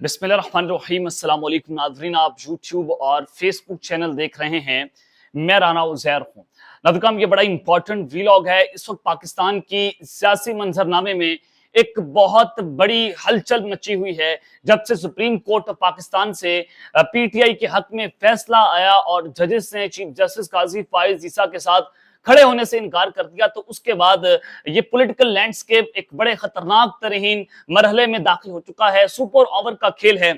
बिस्मिल्लाहिर्रहमानिर्रहीम। अस्सलाम वालेकुम नाज़रीन, आप यूट्यूब और फेसबुक चैनल देख रहे हैं। मैं राना उज़ैर हूँ। नाज़रीन, ये बड़ा इंपॉर्टेंट व्लॉग है। इस वक्त पाकिस्तान की सियासी मंजरनामे में एक बहुत बड़ी हलचल मची हुई है जब से सुप्रीम कोर्ट ऑफ पाकिस्तान से पीटीआई के हक में फैसला आया और जजेस ने चीफ जस्टिस काजी फाइज ईसा के साथ खड़े होने से इनकार कर दिया। तो उसके बाद ये पॉलिटिकल लैंडस्केप एक बड़े खतरनाक तरीन मरहले में दाखिल हो चुका है। सुपर ओवर का खेल है।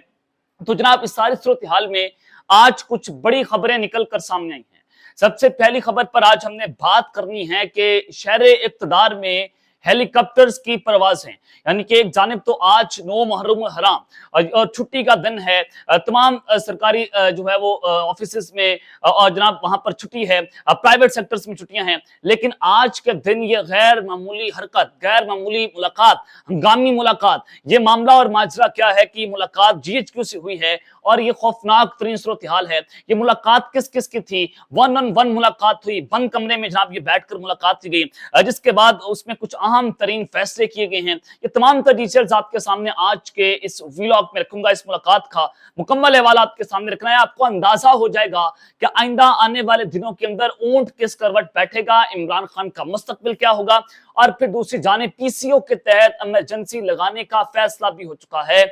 तो जनाब, इस सारी सूरत हाल में आज कुछ बड़ी खबरें निकल कर सामने आई हैं। सबसे पहली खबर पर आज हमने बात करनी है कि शहर इक्तदार में हेलीकॉप्टर्स की परवाज है। यानी कि एक जानिब तो आज 9 मुहर्रम हराम और छुट्टी का दिन है। तमाम सरकारी जो है वो ऑफिसेस में और जनाब वहां पर छुट्टी है, प्राइवेट सेक्टर्स में छुट्टियां हैं। लेकिन आज के दिन ये गैर मामूली हरकत, गैर मामूली मुलाकात, हंगामी मुलाकात, ये मामला और माजरा क्या है कि मुलाकात जीएचक्यू से हुई है और ये खौफनाक तरीन सूरत हाल है। ये मुलाकात किस किस की थी? 1-on-1 मुलाकात हुई, बंद कमरे में जनाब ये बैठकर मुलाकात की गई, जिसके बाद उसमें कुछ अहम तरीन फैसले किए गए हैं। ये तमाम डिटेल्स आपके सामने आज के इस व्लॉग में रखूंगा। इस मुलाकात का मुकम्मल हवाला आपके सामने रखना है। आपको अंदाजा हो जाएगा कि आइंदा आने वाले दिनों के अंदर ऊंट किस करवट बैठेगा, इमरान खान का मुस्तकबिल क्या होगा। और फिर दूसरी जाने पीसीओ के तहत इमरजेंसी लगाने का फैसला भी हो चुका है।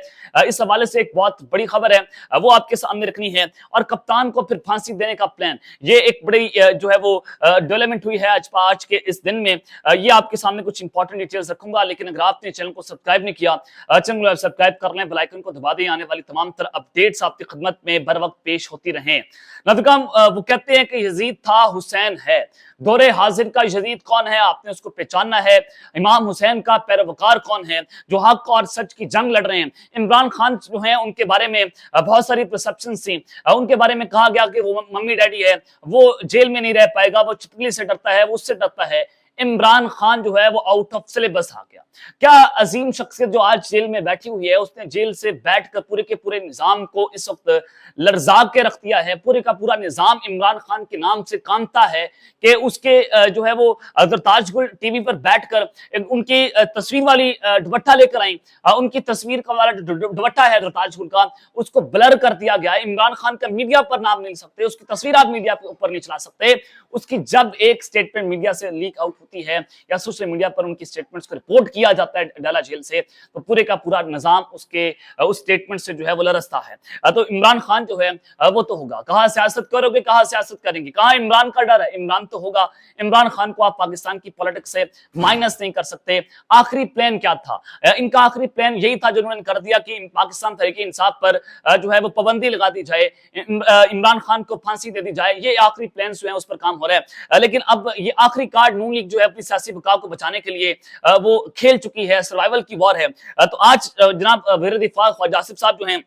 इस हवाले से एक बहुत बड़ी खबर है, वो आपके सामने रखनी है। और कप्तान को फिर फांसी देने का प्लान, ये एक बड़ी जो है वो डेवलपमेंट हुई है आज के इस दिन में। ये आपके सामने कुछ इंपॉर्टेंट डिटेल्स रखूंगा। लेकिन अगर आपने चैनल को सब्सक्राइब नहीं किया, चैनल को सब्सक्राइब कर लें, बेल आइकन को दबा दें। आने वाली तमाम तरह अपडेट्स आपकी खिदमत में बर वक्त पेश होती रहें। नाज़रीन, वो कहते हैं कि यजीद था हुसैन है। दौरे हाजिर का यजीद कौन है? आपने उसको पहचानना है। इमाम हुसैन का पैरोकार कौन है जो हक और सच की जंग लड़ रहे हैं? इमरान खान जो है उनके बारे में बहुत सारी परसेप्शन थी। उनके बारे में कहा गया कि वो मम्मी डैडी है, वो जेल में नहीं रह पाएगा, वो चुटकुले से डरता है, वो उससे डरता है। इमरान खान जो है वो आउट ऑफ सिलेबस आ गया। क्या अजीम शख्सियत जो आज जेल में बैठी हुई है, उसने जेल से बैठकर पूरे के पूरे निजाम को इस वक्त लर्जा के रख दिया है। पूरे का पूरा निजाम इमरान खान के नाम से कामता है कि उसके जो है वो ताजगुल टीवी पर बैठकर उनकी तस्वीर वाली दुपट्टा लेकर आई, उनकी तस्वीर का वाला दुपट्टा है ताजगुल का, उसको ब्लर कर दिया गया। इमरान खान का मीडिया पर नाम नहीं सकते, उसकी तस्वीर आप मीडिया के ऊपर नहीं चला सकते। उसकी जब एक स्टेटमेंट मीडिया से लीक आउट होती है या सोशल मीडिया पर उनकी स्टेटमेंट्स को रिपोर्ट किया जाता है डाला जेल से, तो पूरे का पूरा निजाम उसके उस स्टेटमेंट से जो है वो लरसता है। तो इमरान खान जो है वो तो होगा। कहां सियासत करोगे, कहां सियासत करेंगे, कहां इमरान का डर है? इमरान तो होगा। इमरान खान को आप पाकिस्तान की पॉलिटिक्स से माइनस नहीं कर सकते। आखिरी प्लान क्या था इनका? आखिरी प्लान यही था जो उन्होंने कर दिया कि पाकिस्तान तहरीक इंसाफ पर जो है वो पाबंदी लगा दी जाए, इमरान खान को फांसी दे दी जाए। ये आखिरी प्लान जो है उस पर काम हो रहा है। लेकिन अब ये आखिरी कार्ड नून लीग जो है अपनी सियासी बकाव को बचाने के लिए वो खेल चुकी है। सर्वाइवल की वॉर है। तो आज जनाब वज़ीर दिफा ख्वाजा आसिफ साहब जो हैं,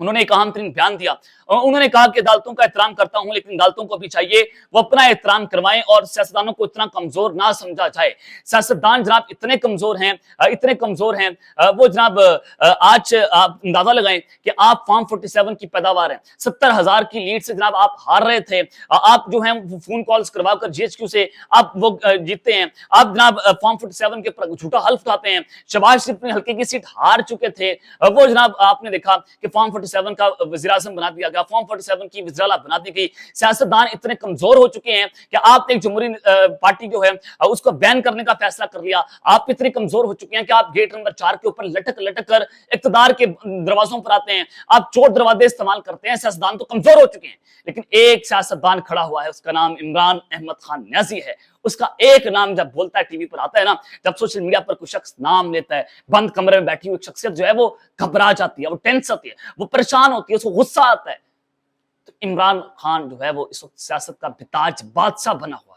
उन्होंने एक अहम तरीन बयान दिया। उन्होंने कहा कि अदालतों का एहतराम करता हूं, लेकिन अदालतों को भी चाहिए वो अपना एहतराम करवाएं और सियासतदानों को इतना कमजोर ना समझा जाए। सियासतदान जनाब इतने कमजोर हैं, वो जनाब आज आप अंदाजा लगाएं कि आप फॉर्म 47 की पैदावार है, 70,000 की लीड से जनाब आप हार रहे थे। आप जो है फोन कॉल्स करवाकर जीएचक्यू से आप वो जीतते हैं। आप जनाब फॉर्म 47 के झूठा हल्फ उठाते हैं। शहबाज शरीफ अपने हल्के की सीट हार चुके थे, वो जनाब आपने देखा कि फॉर्म 47 का वज़ीर-ए-आज़म बना दिया गया, फॉर्म 47 की वज़ीर-ए-आला बना दी गई। सियासतदान इतने कमजोर हो चुके हैं कि आपने एक जमहूरी पार्टी जो है उसको बैन करने का फैसला कर लिया। आप इतने कमजोर हो चुके हैं कि आप गेट नंबर 4 के ऊपर लटक लटक कर इक़्तिदार के दरवाजों पर आते हैं। आप चोर दरवाजे इस्तेमाल करते हैं। सियासतदान तो कमजोर हो चुके हैं। लेकिन एक सियासतदान खड़ा हुआ है, उसका नाम इमरान अहमद खान न्याजी है। उसका एक नाम जब बोलता है, टीवी पर आता है ना, जब सोशल मीडिया पर कोई शख्स नाम लेता है, बंद कमरे में बैठी हुई शख्सियत जो है वो घबरा जाती है, वो टेंस होती है, वो परेशान होती है, उसको गुस्सा आता है। तो इमरान खान जो है वो इस वक्त सियासत का बेताज बादशाह बना हुआ है।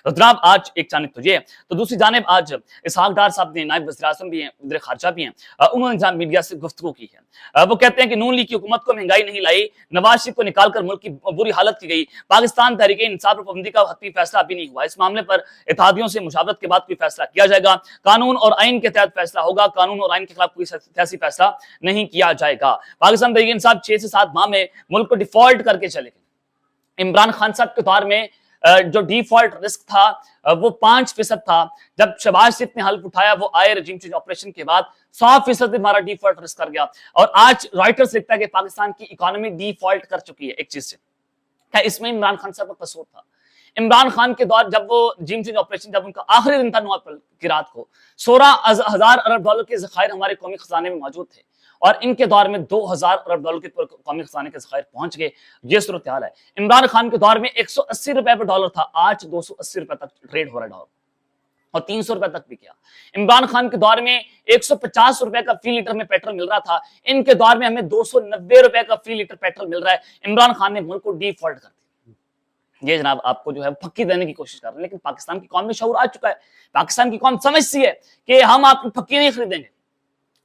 तो जनाब आज एक जानिब तो ये, तो दूसरी जानिब आज इसहाक डार साहब ने, नायब वज़ीर-ए-आज़म भी हैं, वज़ीर खारजा भी हैं, उन्होंने जनाब मीडिया से गुफ्तगू की है। वो कहते हैं कि नून लीग की हुकूमत को महंगाई नहीं लाई, नवाज शरीफ को निकालकर मुल्क की बुरी हालत की गई। पाकिस्तान तहरीक इंसाफ पर पाबंदी का हतमी फैसला अभी नहीं हुआ। इस मामले पर इत्तेहादियों से मुशावरत के बाद कोई फैसला किया जाएगा। कानून और आइन के तहत फैसला होगा। कानून और आइन के खिलाफ कोई सियासी फैसला नहीं किया जाएगा। पाकिस्तान तहरीक इंसाफ 6 से 7 माह में मुल्क को डिफॉल्ट करके चले गए। इमरान खान साहब के दौर में जो डिफॉल्ट रिस्क था वो 5% था। जब शहबाज शरीफ ने हल्फ उठाया वो आए रजीम चेंज ऑपरेशन के बाद 100% हमारा डिफॉल्ट रिस्क कर गया। और आज रॉयटर्स लिखता है कि पाकिस्तान की इकोनॉमी डिफॉल्ट कर चुकी है एक चीज से। क्या इसमें इमरान खान साहब का कसूर था? इमरान खान के दौर जब वो जिम चेंज ऑपरेशन जब उनका आखिरी दिन था 9 अप्रैल की रात को, 16,000 अरब डॉलर के ज़खायर हमारे कौमी खजाने में मौजूद थे और इनके दौर में 2,000 अरब डॉलर के कौमी खजाने के ज़खायर पहुंच गए। ये सूरत हाल है। इमरान खान के दौर में 180 रुपए पर डॉलर था, आज 280 रुपए तक ट्रेड हो रहा है डॉलर और 300 रुपए तक भी किया। इमरान खान के दौर में 150 रुपए का फी लीटर में पेट्रोल मिल रहा था, इनके दौर में हमें 290 रुपए का फी लीटर पेट्रोल मिल रहा है। इमरान खान ने मुल्क को डिफॉल्ट कर दिया। ये जनाब आपको जो है फक्की देने की कोशिश कर रहे हैं, लेकिन पाकिस्तान की कौम में शऊर आ चुका है। पाकिस्तान की कौम समझती है कि हम आपकी फक्की नहीं खरीदेंगे।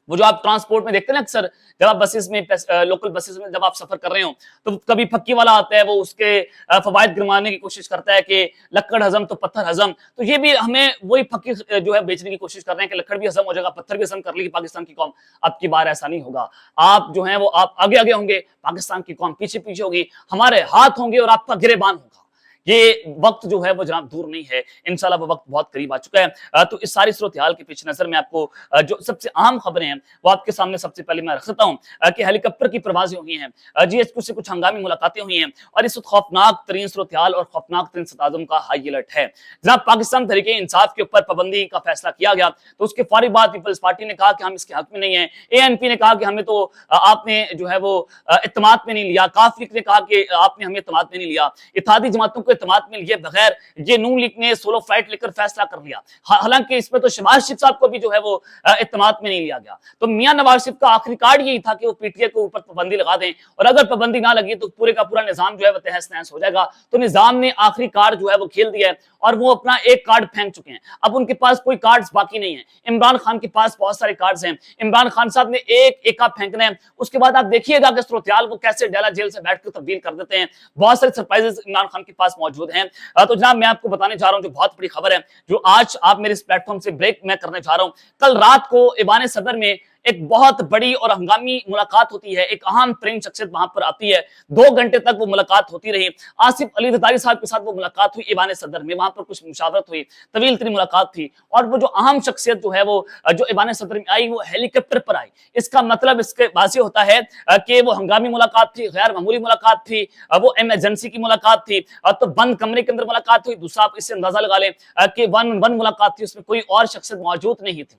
वो जो आप ट्रांसपोर्ट में देखते हैं ना अक्सर, जब आप बसेस में लोकल बसेस में जब आप सफर कर रहे हो तो कभी फक्की वाला आता है, वो उसके फवायद गिरवाने की कोशिश करता है कि लक्कड़ हजम तो पत्थर हजम। तो ये भी हमें वही फक्की जो है बेचने की कोशिश कर रहे हैं कि लक्कड़ भी हजम हो जाएगा, पत्थर भी हजम कर लेगी पाकिस्तान की कौम। अब की बार ऐसा नहीं होगा। आप जो है वो आप आगे आगे होंगे, पाकिस्तान की कौम पीछे पीछे होगी, हमारे हाथ होंगे और आपका गिरेबान होगा। ये वक्त जो है वो जनाब दूर नहीं है, इंशाल्लाह वो वक्त बहुत करीब आ चुका है। तो इस सारी सूरत हाल के पीछे नजर में आपको जो सबसे अहम खबरें हैं वो आपके सामने सबसे पहले मैं रखता हूं कि हेलीकॉप्टर की परवाजें हुई हैं, GHQ से कुछ हंगामी मुलाकातें हुई हैं और इस वक्त खौफनाक तरीन सूरत हाल और खौफनाक तरीन सताज़ुम का हाई अलर्ट है। जनाब पाकिस्तान तहरीके इंसाफ के ऊपर पाबंदी का फैसला किया गया तो उसके फौरी बाद पीपल्स पार्टी ने कहा कि हम इसके हक में नहीं है, ANP ने कहा कि हमें तो आपने जो है वो इत्तेमाद में नहीं लिया, काफ लीग ने कहा कि आपने हमें इत्तेमाद में नहीं लिया, इत्तेहादी जमातों को इत्तेमाद में लिए बगैर ये नून लीग ने सोलो फ्लाइट लेकर फैसला कर लिया। हालांकि इसमें तो शहबाज शरीफ साहब को भी जो है वो इत्तेमाद में नहीं लिया गया। तो मियां नवाज शरीफ का आखिरी कार्ड यही था कि वो PTI के ऊपर पाबंदी लगा दें और अगर पाबंदी ना लगी तो पूरे का पूरा निजाम जो है वो तहस नहस हो जाएगा। तो निजाम ने आखिरी कार्ड जो है वो खेल दिया है और वो अपना एक कार्ड फेंक चुके हैं। अब उनके पास कोई कार्ड्स बाकी नहीं है। इमरान खान के पास बहुत सारे कार्ड्स हैं, इमरान खान साहब ने एक एक फेंकना है। उसके बाद आप देखिएगा कि सूरत-ए-हाल को कैसे डेला जेल से बैठकर तब्दील कर देते हैं। बहुत सारे सरप्राइजेस इमरान खान के पास मौजूद हैं। तो जनाब मैं आपको बताने जा रहा हूं जो बहुत बड़ी खबर है, जो आज आप मेरे इस प्लेटफॉर्म से ब्रेक मैं करने जा रहा हूं। कल रात को ईवान सदर में एक बहुत बड़ी और हंगामी मुलाकात होती है, एक अहम तरीन शख्सियत वहां पर आती है। 2 घंटे तक वो मुलाकात होती रही। आसिफ अली जरदारी साहब के साथ वो मुलाकात हुई ईवान सदर में, वहां पर कुछ मुशावरत हुई, तवील तरीन मुलाकात थी। और वो जो अहम शख्सियत जो है वो जो ईवान सदर में आई वो हेलीकॉप्टर पर आई। इसका मतलब इसके वाज़ेह होता है कि वो हंगामी मुलाकात थी, गैर मामूली मुलाकात थी, वो इमरजेंसी की मुलाकात थी। तो बंद कमरे के अंदर मुलाकात हुई। दूसरा आप इससे अंदाजा लगा लें कि 1-on-1 मुलाकात थी, उसमें कोई और शख्सियत मौजूद नहीं थी।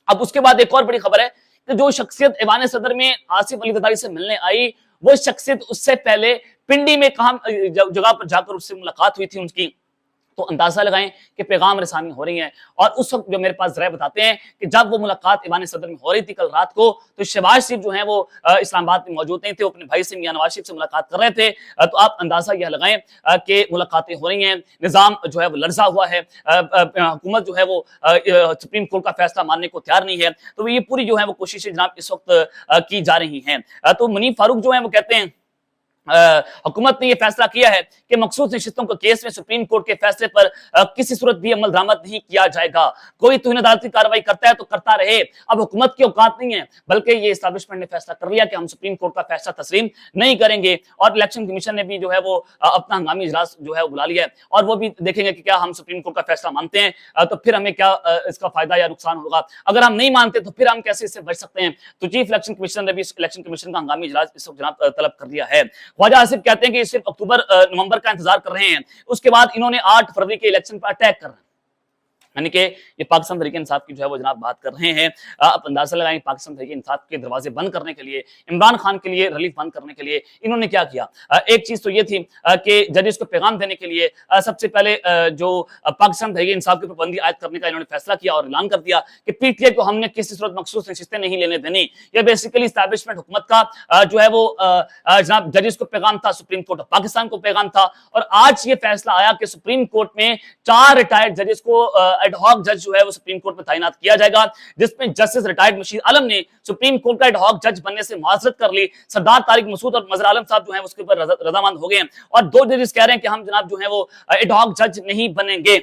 अब उसके बाद एक और बड़ी खबर है कि जो शख्सियत ईवान सदर में आसिफ अली जरदारी से मिलने आई वो शख्सियत उससे पहले पिंडी में कहां जगह पर जाकर उससे मुलाकात हुई थी उनकी। तो अंदाजा लगाएं कि पैगाम रसानी हो रही है। और उस वक्त जो मेरे पास जराए बताते हैं कि जब वो मुलाकात ईवान सदर में हो रही थी कल रात को, तो शहबाज शरीफ जो है वो इस्लामाबाद में मौजूद नहीं थे, वो अपने भाई से मियां नवाज शरीफ से मुलाकात कर रहे थे। तो आप अंदाजा यह लगाएं कि मुलाकातें हो रही हैं, निजाम जो है वो लर्जा हुआ है, हुकूमत जो है वो सुप्रीम कोर्ट का फैसला मानने को तैयार नहीं है। तो ये पूरी जो है वो कोशिशें जनाब इस वक्त की जा रही हैं। तो मुनीफ फारूक जो है वो कहते हैं हुकूमत ने यह फैसला किया है कि मखसूस नशिस्तों के केस में सुप्रीम कोर्ट के फैसले पर किसी सूरत भी अमल दरामद नहीं किया जाएगा। कोई तौहीन अदालती कार्रवाई करता है तो करता रहे, अब हुकूमत की औकात नहीं है, बल्कि ये एस्टैब्लिशमेंट ने फैसला कर लिया कि हम सुप्रीम कोर्ट का फैसला तस्लीम नहीं करेंगे। और इलेक्शन कमीशन ने भी जो है वो अपना हंगामी इजलास जो है वो बुला लिया है और वो भी देखेंगे कि क्या हम सुप्रीम कोर्ट का फैसला मानते हैं तो फिर हमें क्या इसका फायदा या नुकसान होगा, अगर हम नहीं मानते तो फिर हम कैसे इससे बच सकते हैं। तो चीफ इलेक्शन कमीशन ने भी इलेक्शन कमीशन का हंगामी इजलास इस वक्त जनाब तलब कर लिया है। ख्वाजा आसिफ कहते हैं कि सिर्फ अक्टूबर नवंबर का इंतजार कर रहे हैं, उसके बाद इन्होंने 8 फरवरी के इलेक्शन पर अटैक कर रहे हैं। यानी कि ये पाकिस्तान तहरीक इंसाफ की जो है वो जनाब बात कर रहे हैं। आप अंदाजा लगाएं पाकिस्तान तहरीक इंसाफ के दरवाजे बंद करने के लिए, इमरान खान के लिए रिलीफ बंद करने के लिए इन्होंने क्या किया। एक चीज तो ये थी कि जजेस को पैगाम देने के लिए सबसे पहले जो पाकिस्तान तहरीक इंसाफ की पाबंदी आयद करने का इन्होंने फैसला किया और ऐलान कर दिया कि PTI को हमने किसी सूरत मखसूस नशिस्तें नहीं लेने देनी। ये बेसिकली एस्टैब्लिशमेंट हुकूमत का जो है वो जनाब जजेस को पैगाम था, सुप्रीम कोर्ट ऑफ पाकिस्तान को पैगाम था। और आज ये फैसला आया कि सुप्रीम कोर्ट में 4 रिटायर्ड जजेस को एडहॉक जज जो है वो सुप्रीम कोर्ट में तैनात किया जाएगा, जिसमें जस्टिस रिटायर्ड मशीद आलम ने सुप्रीम कोर्ट का एडहॉक जज बनने से मुआजरत कर ली। सरदार तारिक मसूद और मजहर आलम साहब जो है उसके ऊपर रजामंद हो गए और 2 जजेस कह रहे हैं कि हम जनाब जो है वो एडहॉक जज नहीं बनेंगे।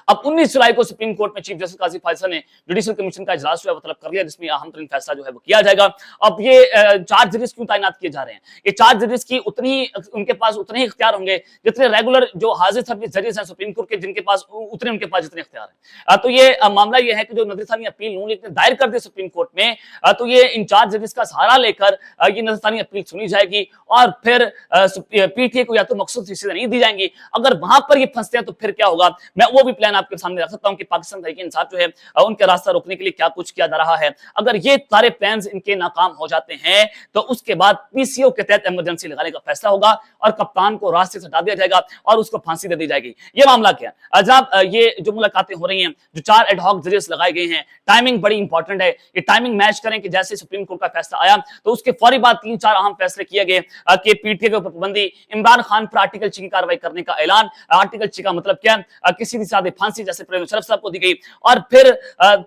अब 19 जुलाई को सुप्रीम कोर्ट में चीफ जस्टिस काजी फैसल ने जुडिशियल कमीशन का इजलास जो है वो तलब कर लिया, जिसमें अहम तरीन फैसला जो है वो किया जाएगा। अब ये 4 जजेस क्यों तैनात किए जा रहे हैं? ये 4 जजेस की उनके पास उतने ही इख्तियार होंगे जितने रेगुलर जो हाजिर सर्विस जजेस हैं सुप्रीम कोर्ट के, जिनके पास उनके पास जितने इख्तियार हैं। तो ये मामला ये है कि जो नजर सानी अपील नून लीग ने दायर कर दी सुप्रीम कोर्ट में, तो ये इन 4 जजेस का सहारा लेकर ये नजर सानी अपील सुनी जाएगी और फिर पीटीए को या तो मखसूस हिस्से नहीं दी जाएंगी। अगर वहां पर ये फंसते हैं तो फिर क्या होगा, मैं वो भी प्लान आपके सामने रख सकता हूं कि पाकिस्तान तहरीक इंसाफ जो है उनका रास्ता रोकने के लिए क्या कुछ किया जा रहा है। अगर ये सारे प्लान्स इनके नाकाम हो जाते हैं तो उसके बाद पीसीओ के तहत इमरजेंसी लगाने का फैसला होगा और कप्तान को रास्ते से हटा दिया जाएगा और उसको फांसी दे दी जाएगी। ये मामला क्या है जनाब, ये जो मुलाकातें हो रही हैं, जो 4 एडहॉक जजेस लगाए गए हैं, टाइमिंग बड़ी इंपॉर्टेंट है। ये टाइमिंग मैच करें कि जैसे सुप्रीम कोर्ट का फैसला आया तो उसके फौरी बाद 3-4 अहम फैसले किए गए कि पीटीए के ऊपर पाबंदी, इमरान खान पर आर्टिकल 6 की कार्रवाई करने का ऐलान। आर्टिकल 6 का मतलब क्या है? किसी भी सादे फांसी जैसे परवेज मुशर्रफ साहब को दी गई। और फिर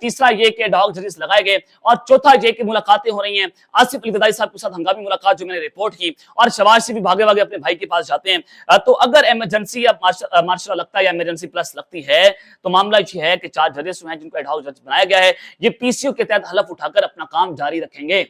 तीसरा ये कि एडहॉक जजेस लगाए गए और चौथा ये कि मुलाकातें हो रही हैं। आसिफ अली ज़रदारी साहब के साथ हंगामी मुलाकात जो मैंने रिपोर्ट की और शहबाज शरीफ भी भागे भागे अपने भाई के पास जाते हैं। तो अगर इमरजेंसी या मार्शल लगता है या इमरजेंसी प्लस लगती है तो मामला ये है कि 4 जजेस हैं जिनको एडहॉक जज बनाया गया है, ये पीसीओ के तहत हलफ उठाकर अपना काम जारी रखेंगे।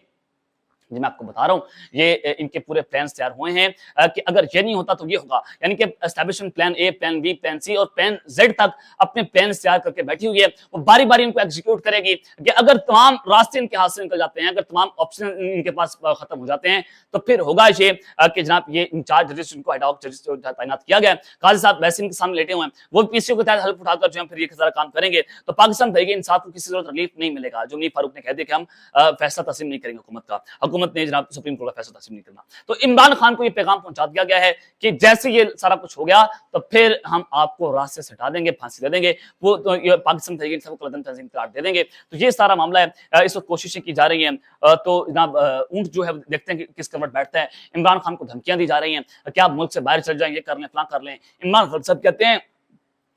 जी मैं आपको बता रहा हूं, ये इनके पूरे प्लान्स तैयार हुए हैं कि अगर ये नहीं होता तो ये होगा, यानी कि establishment plan A, plan B, plan C और प्लान जेड तक अपने प्लान तैयार करके बैठी हुई है। वो बारी बारी इनको एग्जीक्यूट करेगी कि अगर तमाम रास्ते इनके हाथ से निकल जाते हैं, अगर तमाम ऑप्शन इनके पास खत्म हो जाते हैं तो फिर होगा ये कि जनाब ये इन 4 जजेस इनको एडहॉक जजेस तैनात किया गया है। काजी साहब वैसे इनके सामने लेटे हुए हैं, वो पीसीओ के तहत हल्फ उठाकर जो है फिर ये सारा काम करेंगे। तो पाकिस्तान तहरीक इंसाफ को किसी जरूरत रिलीफ नहीं मिलेगा। जो मीर फारूक ने कह दिया कि हम फैसला तस्लीम नहीं करेंगे हुकूमत का, हुकूमत ने जनाब सुप्रीम कोर्ट का फैसला तस्लीम नहीं करना। तो इमरान खान को ये पैगाम पहुंचा दिया गया है कि जैसे ये सारा कुछ हो गया तो फिर हम आपको रास्ते से हटा देंगे, फांसी दे देंगे, वो तो पाकिस्तान तहरीक इंसाफ को कलदम तंजीम करार दे देंगे। तो ये सारा मामला है, इस वक्त कोशिशें की जा रही हैं। तो जनाब ऊंट जो है देखते हैं कि किस करवट बैठता है। इमरान खान को धमकियां दी जा रही हैं कि आप मुल्क से बाहर चल जाएं, ये कर लें, फलां कर लें। इमरान खान साहब कहते हैं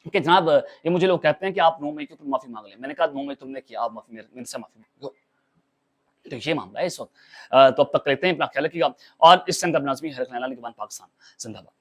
कि जनाब ये मुझे लोग कहते हैं कि आप 9 मई के ऊपर माफी मांग लें। मैंने कहा 9 मई तुमने किया, आप माफी मेरे से माफी मांगो। तो ये मामला है इस वक्त। तो अब तक लेते हैं, अपना ख्याल रखिएगा और इस संग नाज़मीन हर पाकिस्तान जिंदाबाद।